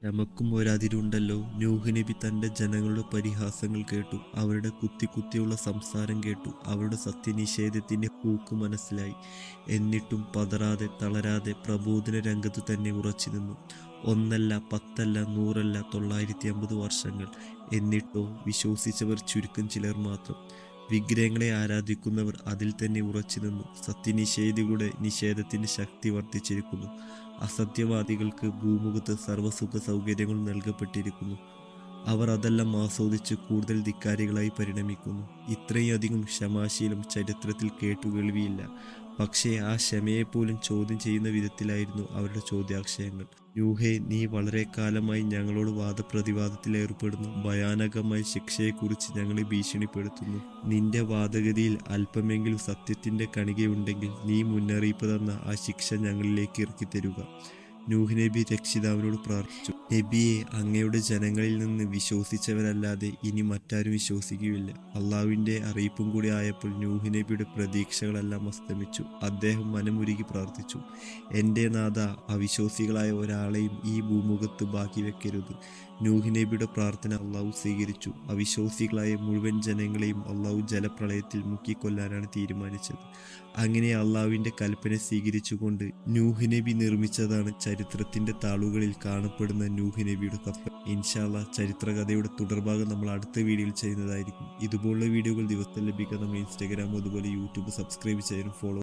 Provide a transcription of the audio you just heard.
നമുക്കും ഒരതിരുണ്ടല്ലോ. നൂഹ് നബി തൻ്റെ ജനങ്ങളുടെ പരിഹാസങ്ങൾ കേട്ടു, അവരുടെ കുത്തിയുള്ള സംസാരം കേട്ടു, അവരുടെ സത്യനിഷേധത്തിൻ്റെ ഹൂക്ക് മനസ്സിലായി. എന്നിട്ടും പതറാതെ തളരാതെ പ്രബോധന രംഗത്ത് തന്നെ ഉറച്ചു നിന്നു. ഒന്നല്ല, പത്തല്ല, നൂറല്ല, 950 വർഷങ്ങൾ. എന്നിട്ടോ വിശ്വസിച്ചവർ ചുരുക്കം ചിലർ മാത്രം. വിഗ്രഹങ്ങളെ ആരാധിക്കുന്നവർ അതിൽ തന്നെ ഉറച്ചു നിന്നു. സത്യനിഷേധികളുടെ നിഷേധത്തിൻ്റെ ശക്തി വർദ്ധിച്ചിരിക്കുന്നു. അസത്യവാദികൾക്ക് ഭൂമുഖത്ത് സർവ്വസുഖ സൗകര്യങ്ങളും നൽകപ്പെട്ടിരിക്കുന്നു. അവർ അതെല്ലാം ആസ്വദിച്ച് കൂടുതൽ ധിക്കാരികളായി പരിണമിക്കുന്നു. ഇത്രയധികം ക്ഷമാശീലം ചരിത്രത്തിൽ കേട്ടുകേൾവിയില്ല. പക്ഷേ ആ ക്ഷമയെപ്പോലും ചോദ്യം ചെയ്യുന്ന വിധത്തിലായിരുന്നു അവരുടെ ചോദ്യാക്ഷയങ്ങൾ. നൂഹേ, നീ വളരെ കാലമായി ഞങ്ങളോട് വാദപ്രതിവാദത്തിലേർപ്പെടുന്നു. ഭയാനകമായ ശിക്ഷയെക്കുറിച്ച് ഞങ്ങളെ ഭീഷണിപ്പെടുത്തുന്നു. നിന്റെ വാദഗതിയിൽ അല്പമെങ്കിലും സത്യത്തിന്റെ കണികയുണ്ടെങ്കിൽ നീ മുന്നറിയിപ്പ് തന്ന ആ ശിക്ഷ ഞങ്ങളിലേക്ക് ഇറക്കിത്തരുക. നൂഹ് നബി രക്ഷിതാവിനോട് പ്രാർത്ഥിച്ചു, നബിയെ, അങ്ങയുടെ ജനങ്ങളിൽ നിന്ന് വിശ്വസിച്ചവരല്ലാതെ ഇനി മറ്റാരും വിശ്വസിക്കുകയില്ല. അള്ളാഹുവിൻ്റെ അറിയിപ്പും കൂടി ആയപ്പോൾ നൂഹ് നബിയുടെ പ്രതീക്ഷകളെല്ലാം അസ്തമിച്ചു. അദ്ദേഹം മനമുരുകി പ്രാർത്ഥിച്ചു, എൻ്റെ നാഥ, അവിശ്വാസികളായ ഒരാളെയും ഈ ഭൂമുഖത്ത് ബാക്കി വെക്കരുത്. നൂഹ് നബിയുടെ പ്രാർത്ഥന അള്ളാഹു സ്വീകരിച്ചു. അവിശ്വാസികളായ മുഴുവൻ ജനങ്ങളെയും അള്ളാഹു ജലപ്രളയത്തിൽ മുക്കിക്കൊല്ലാനാണ് തീരുമാനിച്ചത്. അങ്ങനെ അള്ളാഹുവിൻ്റെ കൽപ്പന സ്വീകരിച്ചുകൊണ്ട് നൂഹ് നബി നിർമ്മിച്ചതാണ് ചരിത്രത്തിൻ്റെ താളുകളിൽ കാണപ്പെടുന്ന നൂഹ് നബിയുടെ കപ്പൽ. ഇൻഷാ അല്ലാഹ് ചരിത്രകഥയുടെ തുടർഭാഗം നമ്മൾ അടുത്ത വീഡിയോയിൽ ചെയ്യുന്നതായിരിക്കും. ഇതുപോലുള്ള വീഡിയോകൾ ദിവസം ലഭിക്കാൻ നമ്മൾ ഇൻസ്റ്റാഗ്രാം അതുപോലെ യൂട്യൂബ് സബ്സ്ക്രൈബ് ചെയ്യാനും ഫോളോ